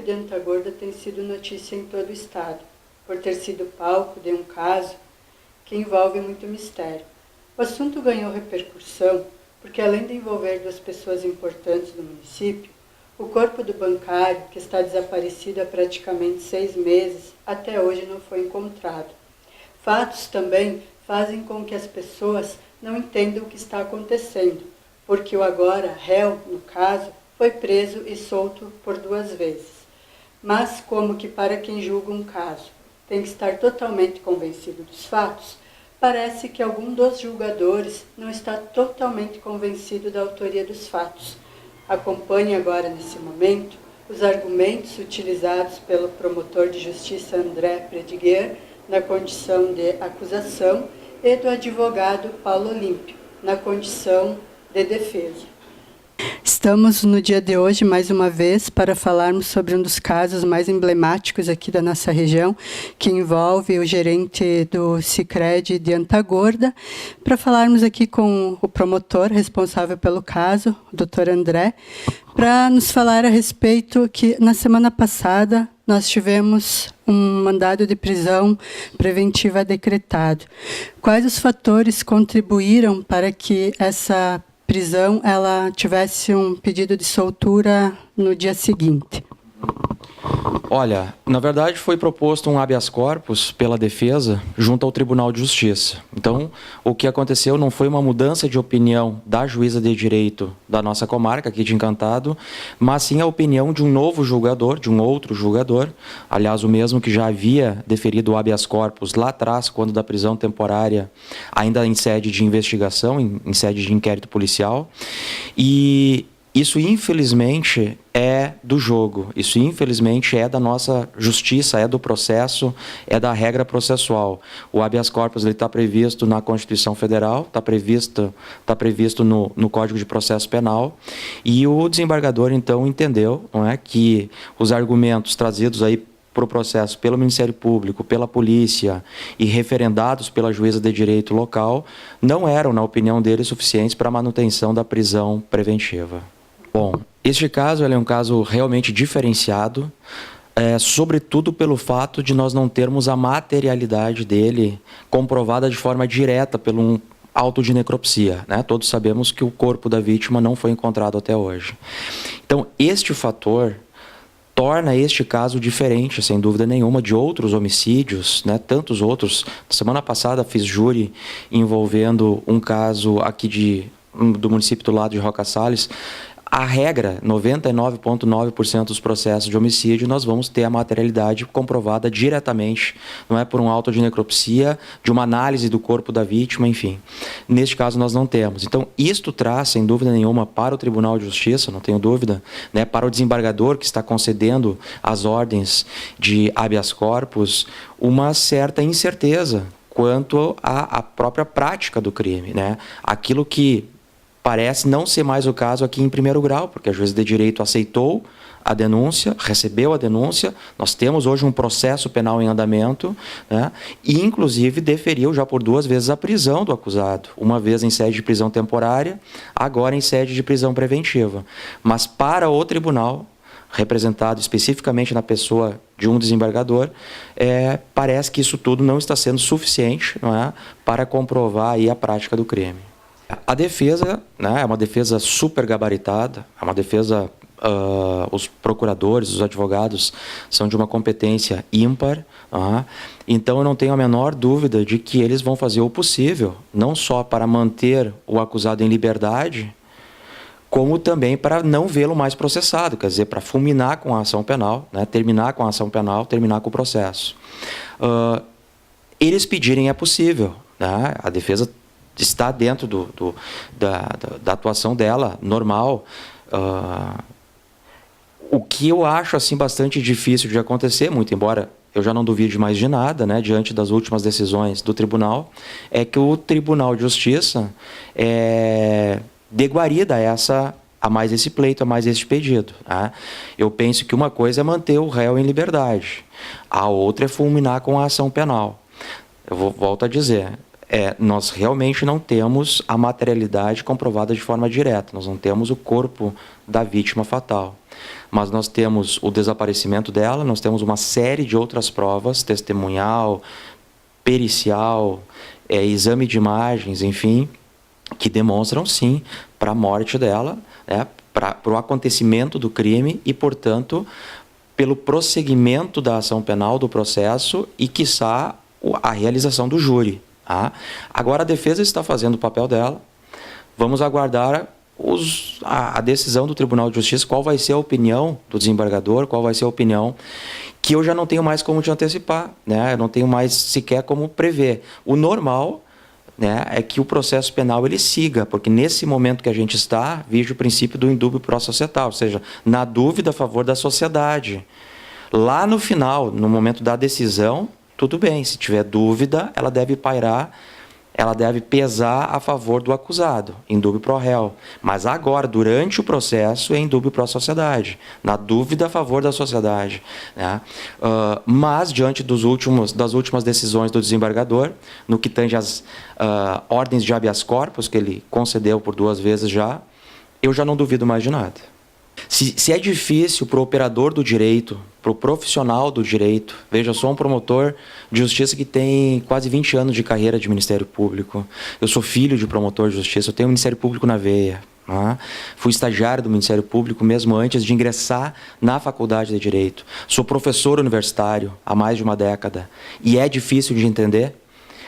de Antagorda tem sido notícia em todo o estado, por ter sido palco de um caso que envolve muito mistério. O assunto ganhou repercussão porque, além de envolver 2 pessoas importantes do município, o corpo do bancário, que está desaparecido há praticamente 6 meses, até hoje não foi encontrado. Fatos também fazem com que as pessoas não entendam o que está acontecendo, porque o agora réu, no caso, foi preso e solto por 2 vezes. Mas como que para quem julga um caso tem que estar totalmente convencido dos fatos, parece que algum dos julgadores não está totalmente convencido da autoria dos fatos. Acompanhe agora, nesse momento, os argumentos utilizados pelo promotor de justiça André Prediguer na condição de acusação e do advogado Paulo Olímpio na condição de defesa. Estamos no dia de hoje, mais uma vez, para falarmos sobre um dos casos mais emblemáticos aqui da nossa região, que envolve o gerente do Sicredi de Antagorda, para falarmos aqui com o promotor responsável pelo caso, o doutor André, para nos falar a respeito que, na semana passada, nós tivemos um mandado de prisão preventiva decretado. Quais os fatores contribuíram para que essa prisão ela tivesse um pedido de soltura no dia seguinte? Olha, na verdade foi proposto um habeas corpus pela defesa junto ao Tribunal de Justiça. Então, o que aconteceu não foi uma mudança de opinião da juíza de direito da nossa comarca, aqui de Encantado, mas sim a opinião de um novo julgador, de um outro julgador, aliás, o mesmo que já havia deferido o habeas corpus lá atrás, quando da prisão temporária, ainda em sede de investigação, em sede de inquérito policial. E isso, infelizmente, é do jogo. Isso, infelizmente, é da nossa justiça, é do processo, é da regra processual. O habeas corpus está previsto na Constituição Federal, está previsto no Código de Processo Penal, e o desembargador, então, entendeu, não é, que os argumentos trazidos aí para o processo pelo Ministério Público, pela polícia e referendados pela juíza de direito local, não eram, na opinião dele, suficientes para a manutenção da prisão preventiva. Bom, este caso é um caso realmente diferenciado, sobretudo pelo fato de nós não termos a materialidade dele comprovada de forma direta pelo um auto de necropsia, né? Todos sabemos que o corpo da vítima não foi encontrado até hoje. Então, este fator torna este caso diferente, sem dúvida nenhuma, de outros homicídios, né? Tantos outros. Semana passada fiz júri envolvendo um caso aqui do município do lado de Roca Salles. A regra, 99,9% dos processos de homicídio, nós vamos ter a materialidade comprovada diretamente, não é por um auto de necropsia, de uma análise do corpo da vítima, enfim. Neste caso, nós não temos. Então, isto traz, sem dúvida nenhuma, para o Tribunal de Justiça, não tenho dúvida, né, para o desembargador que está concedendo as ordens de habeas corpus, uma certa incerteza quanto à própria prática do crime, né? Aquilo que parece não ser mais o caso aqui em primeiro grau, porque a juíza de direito aceitou a denúncia, recebeu a denúncia, nós temos hoje um processo penal em andamento, né, e inclusive deferiu já por 2 vezes a prisão do acusado, uma vez em sede de prisão temporária, agora em sede de prisão preventiva. Mas para o tribunal, representado especificamente na pessoa de um desembargador, parece que isso tudo não está sendo suficiente, não é, para comprovar aí a prática do crime. A defesa, né, é uma defesa super gabaritada, é uma defesa, os procuradores, os advogados são de uma competência ímpar, então eu não tenho a menor dúvida de que eles vão fazer o possível, não só para manter o acusado em liberdade, como também para não vê-lo mais processado, quer dizer, para fulminar com a ação penal, né, terminar com a ação penal, terminar com o processo. Eles pedirem é possível, né, a defesa está dentro da atuação dela, normal. O que eu acho assim, bastante difícil de acontecer, muito embora eu já não duvide mais de nada, né, diante das últimas decisões do tribunal, é que o Tribunal de Justiça dê guarida a mais esse pleito, a mais esse pedido. Né? Eu penso que uma coisa é manter o réu em liberdade, a outra é fulminar com a ação penal. Volto a dizer, nós realmente não temos a materialidade comprovada de forma direta, nós não temos o corpo da vítima fatal. mas nós temos o desaparecimento dela, nós temos uma série de outras provas, testemunhal, pericial, exame de imagens, enfim, que demonstram, sim, para a morte dela, né, para o acontecimento do crime e, portanto, pelo prosseguimento da ação penal, do processo e, quiçá, a realização do júri. Tá? Agora, a defesa está fazendo o papel dela. Vamos aguardar a decisão do Tribunal de Justiça, qual vai ser a opinião do desembargador, qual vai ser a opinião, que eu já não tenho mais como te antecipar, né? Eu não tenho mais sequer como prever. O normal, né, é que o processo penal ele siga, porque nesse momento que a gente está, vige o princípio do indúbio pró-societal, ou seja, na dúvida a favor da sociedade. Lá no final, no momento da decisão, tudo bem, se tiver dúvida, ela deve pairar, ela deve pesar a favor do acusado, indúbio pro réu. Mas agora, durante o processo, é indúbio pró-sociedade, na dúvida a favor da sociedade. Né? Mas, diante das últimas decisões do desembargador, no que tange às ordens de habeas corpus, que ele concedeu por 2 vezes já, eu já não duvido mais de nada. Se é difícil para o operador do direito, para o profissional do direito, veja, eu sou um promotor de justiça que tem quase 20 anos de carreira de Ministério Público, eu sou filho de promotor de justiça, eu tenho o Ministério Público na veia, né? Fui estagiário do Ministério Público mesmo antes de ingressar na Faculdade de Direito, sou professor universitário há mais de uma década, e é difícil de entender.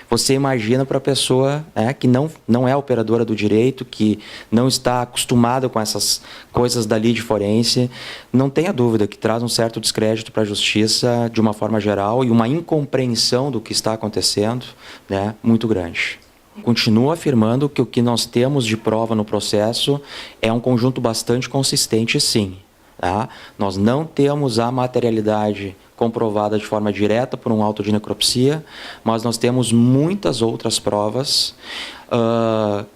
Você imagina para a pessoa, né, que não é operadora do direito, que não está acostumada com essas coisas da lide forense, não tenha dúvida que traz um certo descrédito para a justiça de uma forma geral e uma incompreensão do que está acontecendo, né, muito grande. Continuo afirmando que o que nós temos de prova no processo é um conjunto bastante consistente, sim. Tá? Nós não temos a materialidade comprovada de forma direta por um auto de necropsia, mas nós temos muitas outras provas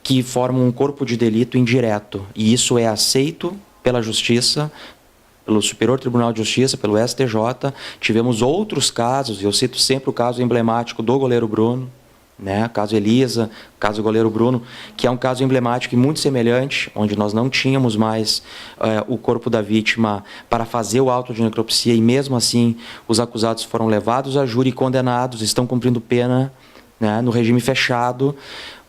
que formam um corpo de delito indireto, e isso é aceito pela Justiça, pelo Superior Tribunal de Justiça, pelo STJ. Tivemos outros casos, eu cito sempre o caso emblemático do goleiro Bruno, né? Caso Elisa, caso goleiro Bruno, que é um caso emblemático e muito semelhante, onde nós não tínhamos mais o corpo da vítima para fazer o auto de necropsia e mesmo assim os acusados foram levados a júri e condenados, estão cumprindo pena, né, no regime fechado.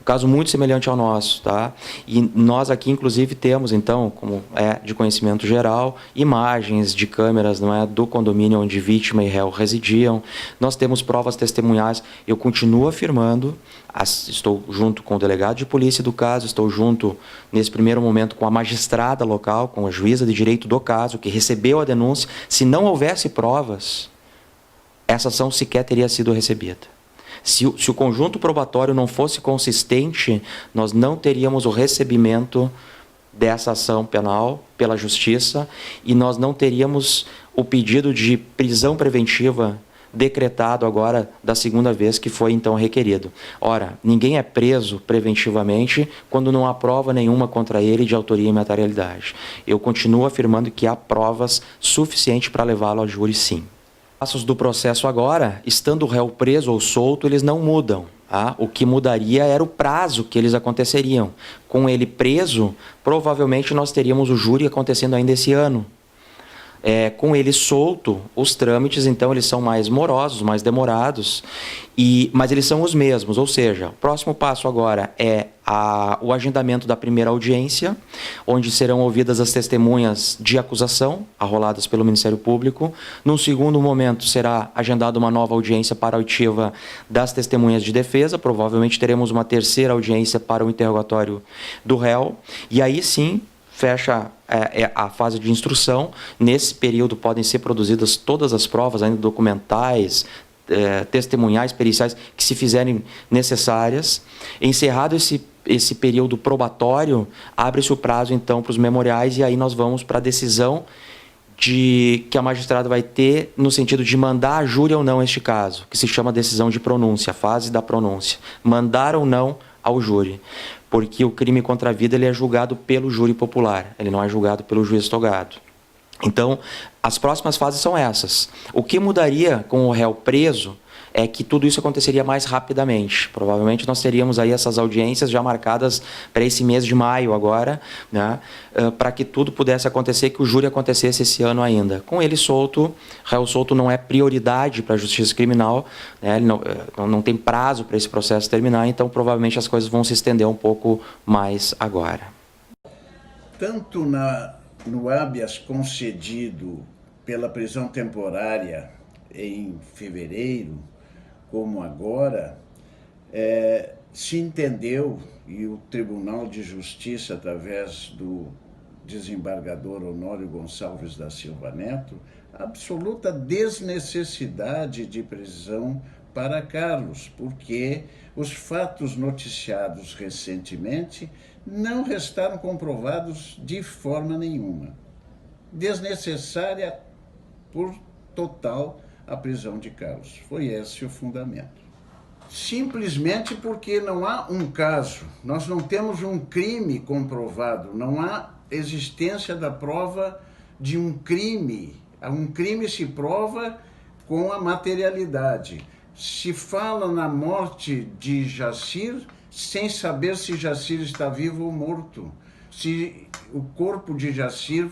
Um caso muito semelhante ao nosso, tá? E nós aqui, inclusive, temos, então, como é de conhecimento geral, imagens de câmeras, não é, do condomínio onde vítima e réu residiam. Nós temos provas testemunhais. Eu continuo afirmando, estou junto com o delegado de polícia do caso, estou junto, nesse primeiro momento, com a magistrada local, com a juíza de direito do caso, que recebeu a denúncia. Se não houvesse provas, essa ação sequer teria sido recebida. Se o conjunto probatório não fosse consistente, nós não teríamos o recebimento dessa ação penal pela Justiça e nós não teríamos o pedido de prisão preventiva decretado agora da 2ª vez que foi então requerido. Ora, ninguém é preso preventivamente quando não há prova nenhuma contra ele de autoria e materialidade. Eu continuo afirmando que há provas suficientes para levá-lo ao júri, sim. Os passos do processo agora, estando o réu preso ou solto, eles não mudam. Tá? O que mudaria era o prazo que eles aconteceriam. Com ele preso, provavelmente nós teríamos o júri acontecendo ainda esse ano. Com ele solto, os trâmites, então, eles são mais morosos, mais demorados, mas eles são os mesmos, ou seja, o próximo passo agora é o agendamento da primeira audiência, onde serão ouvidas as testemunhas de acusação, arroladas pelo Ministério Público. Num segundo momento, será agendada uma nova audiência para a oitiva das testemunhas de defesa, provavelmente teremos uma terceira audiência para o interrogatório do réu, e aí sim, fecha a fase de instrução. Nesse período podem ser produzidas todas as provas, ainda documentais, testemunhais, periciais, que se fizerem necessárias. Encerrado esse período probatório, abre-se o prazo, então, para os memoriais, e aí nós vamos para a decisão que a magistrada vai ter no sentido de mandar a júri ou não este caso, que se chama decisão de pronúncia, a fase da pronúncia. Mandar ou não ao júri, porque o crime contra a vida ele é julgado pelo júri popular, ele não é julgado pelo juiz togado. Então, as próximas fases são essas. O que mudaria com o réu preso é que tudo isso aconteceria mais rapidamente. Provavelmente nós teríamos aí essas audiências já marcadas para esse mês de maio agora, né, para que tudo pudesse acontecer, que o júri acontecesse esse ano ainda. Com ele solto, réu solto não é prioridade para a Justiça Criminal, né, ele não tem prazo para esse processo terminar, então provavelmente as coisas vão se estender um pouco mais agora. Tanto no habeas concedido pela prisão temporária em fevereiro, como agora, se entendeu, e o Tribunal de Justiça, através do desembargador Honório Gonçalves da Silva Neto, a absoluta desnecessidade de prisão para Carlos, porque os fatos noticiados recentemente não restaram comprovados de forma nenhuma. Desnecessária por total a prisão de Carlos. Foi esse o fundamento. Simplesmente porque não há um caso, nós não temos um crime comprovado, não há existência da prova de um crime. Um crime se prova com a materialidade. Se fala na morte de Jacir sem saber se Jacir está vivo ou morto, se o corpo de Jacir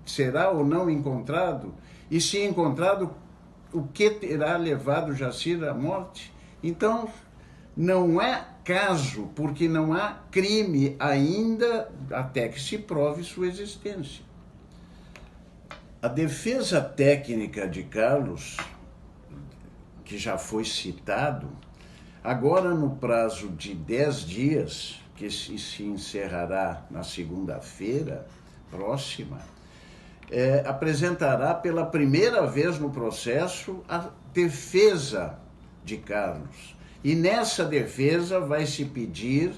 será ou não encontrado, e se encontrado, o que terá levado Jacir à morte. Então, não é caso, porque não há crime ainda, até que se prove sua existência. A defesa técnica de Carlos, que já foi citado, agora no prazo de 10 dias, que se encerrará na segunda-feira próxima, apresentará pela primeira vez no processo a defesa de Carlos. E nessa defesa vai se pedir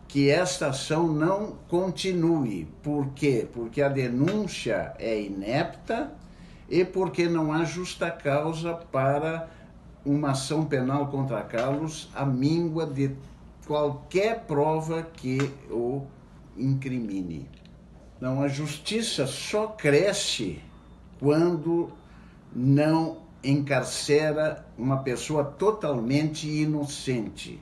que esta ação não continue. Por quê? Porque a denúncia é inepta e porque não há justa causa para uma ação penal contra Carlos à míngua de qualquer prova que o incrimine. Não, a justiça só cresce quando não encarcera uma pessoa totalmente inocente.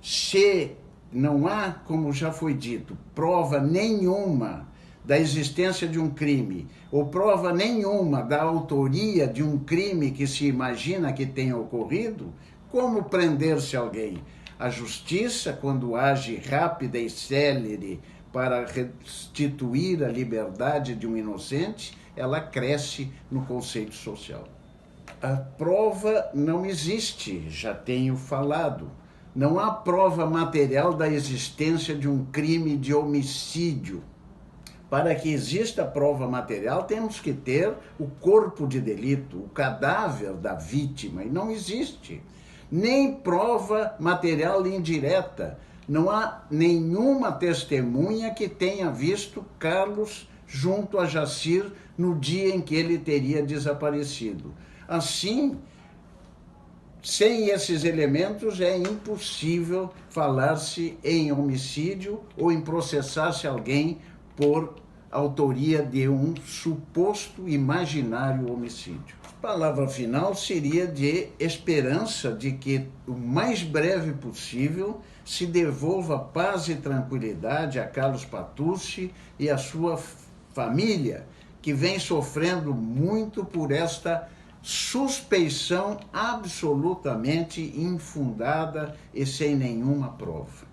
Se não há, como já foi dito, prova nenhuma da existência de um crime, ou prova nenhuma da autoria de um crime que se imagina que tenha ocorrido, como prender-se alguém? A justiça, quando age rápida e célere para restituir a liberdade de um inocente, ela cresce no conceito social. A prova não existe, já tenho falado. Não há prova material da existência de um crime de homicídio. Para que exista prova material, temos que ter o corpo de delito, o cadáver da vítima, e não existe. Nem prova material indireta. Não há nenhuma testemunha que tenha visto Carlos junto a Jacir no dia em que ele teria desaparecido. Assim, sem esses elementos, é impossível falar-se em homicídio ou em processar-se alguém por autoria de um suposto imaginário homicídio. A palavra final seria de esperança de que o mais breve possível se devolva paz e tranquilidade a Carlos Patucci e a sua família, que vem sofrendo muito por esta suspeição absolutamente infundada e sem nenhuma prova.